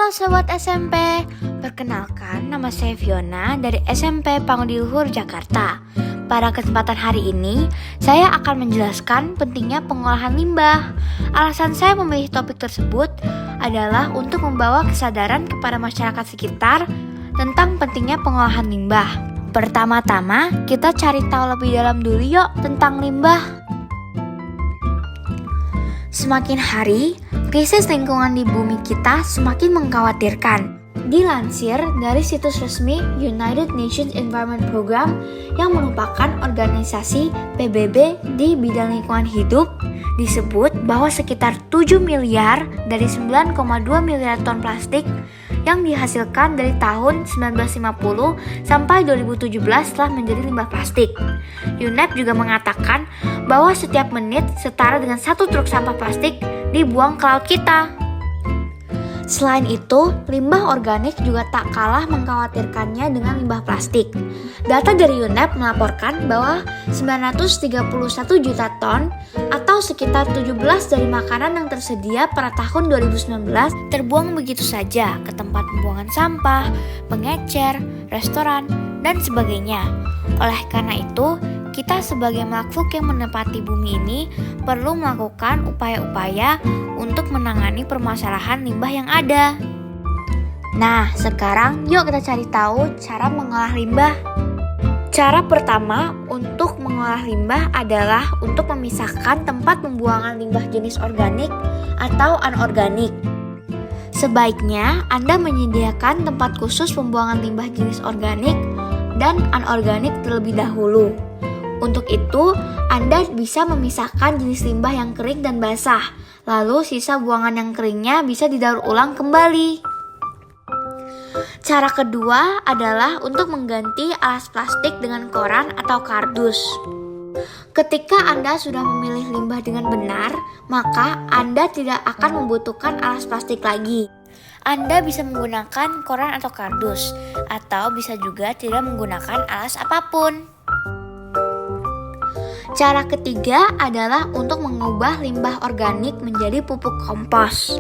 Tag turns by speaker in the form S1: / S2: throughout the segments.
S1: Halo Sobat SMP, perkenalkan nama saya Fiona dari SMP Pangudi-Luhur, Jakarta. Pada kesempatan hari ini, saya akan menjelaskan pentingnya pengolahan limbah. Alasan saya memilih topik tersebut adalah untuk membawa kesadaran kepada masyarakat sekitar tentang pentingnya pengolahan limbah. Pertama-tama, kita cari tahu lebih dalam dulu yuk tentang limbah. Semakin hari, krisis lingkungan di bumi kita semakin mengkhawatirkan. Dilansir dari situs resmi United Nations Environment Program yang merupakan organisasi PBB di bidang lingkungan hidup, disebut bahwa sekitar 7 miliar dari 9,2 miliar ton plastik yang dihasilkan dari tahun 1950 sampai 2017 telah menjadi limbah plastik. UNEP juga mengatakan bahwa setiap menit setara dengan 1 truk sampah plastik dibuang ke laut kita. Selain itu, limbah organik juga tak kalah mengkhawatirkannya dengan limbah plastik. Data dari UNEP melaporkan bahwa 931 juta ton atau sekitar 17 dari makanan yang tersedia pada tahun 2019 terbuang begitu saja ke tempat pembuangan sampah, pengecer, restoran, dan sebagainya. Oleh karena itu, kita sebagai makhluk yang menempati bumi ini perlu melakukan upaya-upaya untuk menangani permasalahan limbah yang ada. Nah, sekarang yuk kita cari tahu cara mengolah limbah. Cara pertama untuk mengolah limbah adalah untuk memisahkan tempat pembuangan limbah jenis organik atau anorganik. Sebaiknya Anda menyediakan tempat khusus pembuangan limbah jenis organik dan anorganik terlebih dahulu. Untuk itu, Anda bisa memisahkan jenis limbah yang kering dan basah, lalu sisa buangan yang keringnya bisa didaur ulang kembali. Cara kedua adalah untuk mengganti alas plastik dengan koran atau kardus. Ketika Anda sudah memilih limbah dengan benar, maka Anda tidak akan membutuhkan alas plastik lagi. Anda bisa menggunakan koran atau kardus, atau bisa juga tidak menggunakan alas apapun. Cara ketiga adalah untuk mengubah limbah organik menjadi pupuk kompos.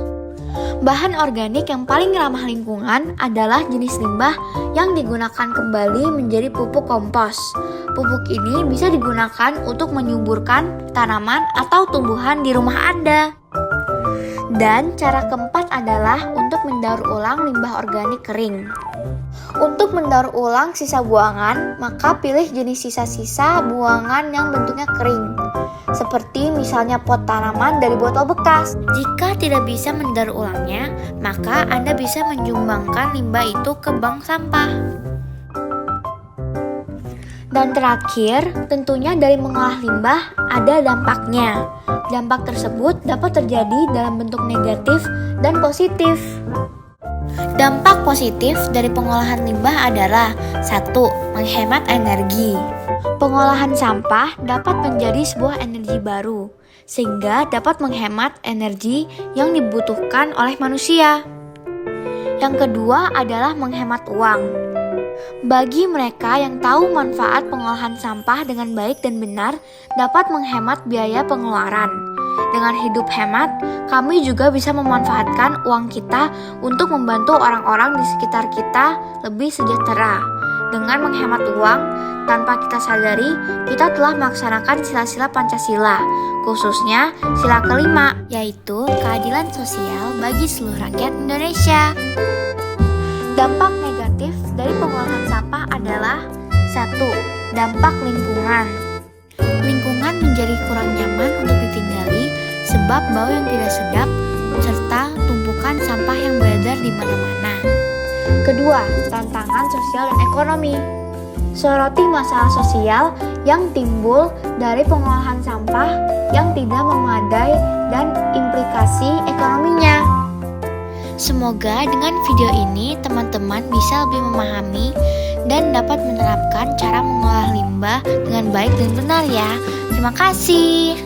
S1: Bahan organik yang paling ramah lingkungan adalah jenis limbah yang digunakan kembali menjadi pupuk kompos. Pupuk ini bisa digunakan untuk menyuburkan tanaman atau tumbuhan di rumah Anda. Dan cara keempat adalah untuk mendaur ulang limbah organik kering. Untuk mendaur ulang sisa buangan, maka pilih jenis sisa-sisa buangan yang bentuknya kering, seperti misalnya pot tanaman dari botol bekas. Jika tidak bisa mendaur ulangnya, maka Anda bisa menyumbangkan limbah itu ke bank sampah. Dan terakhir, tentunya dari mengolah limbah ada dampaknya. Dampak tersebut dapat terjadi dalam bentuk negatif dan positif. Dampak positif dari pengolahan limbah adalah 1. Menghemat energi. Pengolahan sampah dapat menjadi sebuah energi baru, sehingga dapat menghemat energi yang dibutuhkan oleh manusia. Yang kedua adalah menghemat uang. Bagi mereka yang tahu manfaat pengolahan sampah dengan baik dan benar, dapat menghemat biaya pengeluaran. Dengan hidup hemat, kami juga bisa memanfaatkan uang kita untuk membantu orang-orang di sekitar kita lebih sejahtera. Dengan menghemat uang, tanpa kita sadari, kita telah melaksanakan sila-sila Pancasila, khususnya sila kelima, yaitu keadilan sosial bagi seluruh rakyat Indonesia. Dampak negatif dari pengolahan sampah adalah 1. Dampak lingkungan. Lingkungan menjadi kurang nyaman untuk ditinggali sebab bau yang tidak sedap serta tumpukan sampah yang beredar di mana-mana. Kedua, tantangan sosial dan ekonomi. Soroti masalah sosial yang timbul dari pengolahan sampah yang tidak memadai dan implikasi ekonominya. Semoga dengan video ini teman-teman bisa lebih memahami dan dapat menerapkan cara mengolah limbah dengan baik dan benar ya. Terima kasih.